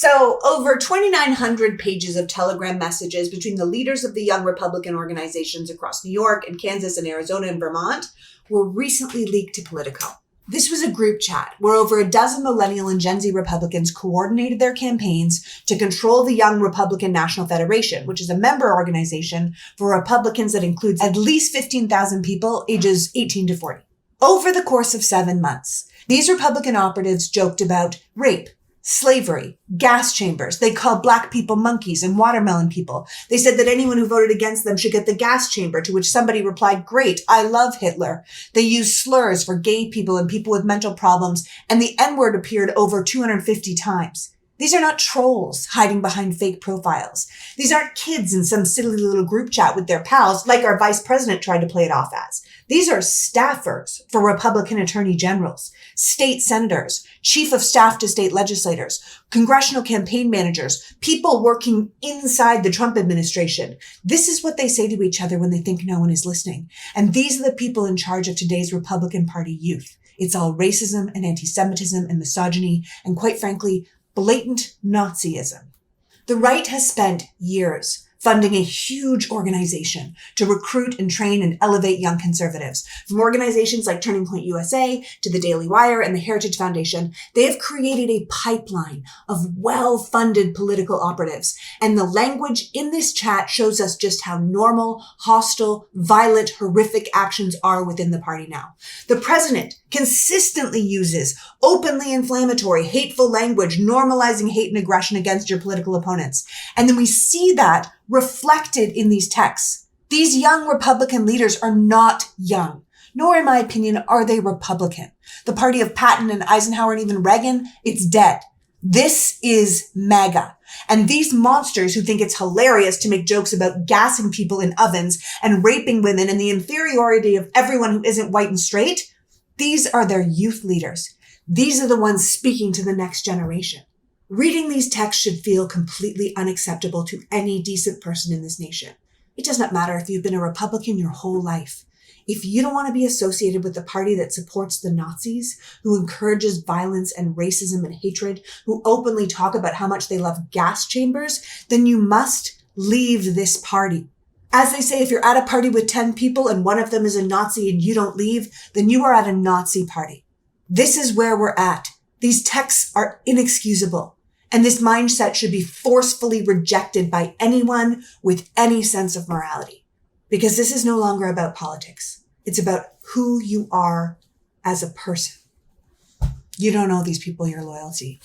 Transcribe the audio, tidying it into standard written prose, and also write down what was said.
So over 2,900 pages of telegram messages between the leaders of the young Republican organizations across New York and Kansas and Arizona and Vermont were recently leaked to Politico. This was a group chat where over a dozen millennial and Gen Z Republicans coordinated their campaigns to control the Young Republican National Federation, which is a member organization for Republicans that includes at least 15,000 people ages 18 to 40. Over the course of 7 months, these Republican operatives joked about rape, slavery, gas chambers. They called black people monkeys and watermelon people. They said that anyone who voted against them should get the gas chamber, to which somebody replied, "Great, I love Hitler." They used slurs for gay people and people with mental problems, and the N-word appeared over 250 times. These are not trolls hiding behind fake profiles. These aren't kids in some silly little group chat with their pals, like our vice president tried to play it off as. These are staffers for Republican attorney generals, state senators, chief of staff to state legislators, congressional campaign managers, people working inside the Trump administration. This is what they say to each other when they think no one is listening. And these are the people in charge of today's Republican Party youth. It's all racism and anti-Semitism and misogyny and, quite frankly, blatant Nazism. The right has spent years funding a huge organization to recruit and train and elevate young conservatives. From organizations like Turning Point USA to the Daily Wire and the Heritage Foundation, they have created a pipeline of well-funded political operatives. And the language in this chat shows us just how normal, hostile, violent, horrific actions are within the party now. The president consistently uses openly inflammatory, hateful language, normalizing hate and aggression against your political opponents. And then we see that reflected in these texts. These young Republican leaders are not young, nor, in my opinion, are they Republican. The party of Patton and Eisenhower and even Reagan, it's dead. This is MAGA. And these monsters who think it's hilarious to make jokes about gassing people in ovens and raping women and the inferiority of everyone who isn't white and straight, these are their youth leaders. These are the ones speaking to the next generation. Reading these texts should feel completely unacceptable to any decent person in this nation. It does not matter if you've been a Republican your whole life. If you don't want to be associated with the party that supports the Nazis, who encourages violence and racism and hatred, who openly talk about how much they love gas chambers, then you must leave this party. As they say, if you're at a party with 10 people and one of them is a Nazi and you don't leave, then you are at a Nazi party. This is where we're at. These texts are inexcusable. And this mindset should be forcefully rejected by anyone with any sense of morality. Because this is no longer about politics. It's about who you are as a person. You don't owe these people your loyalty.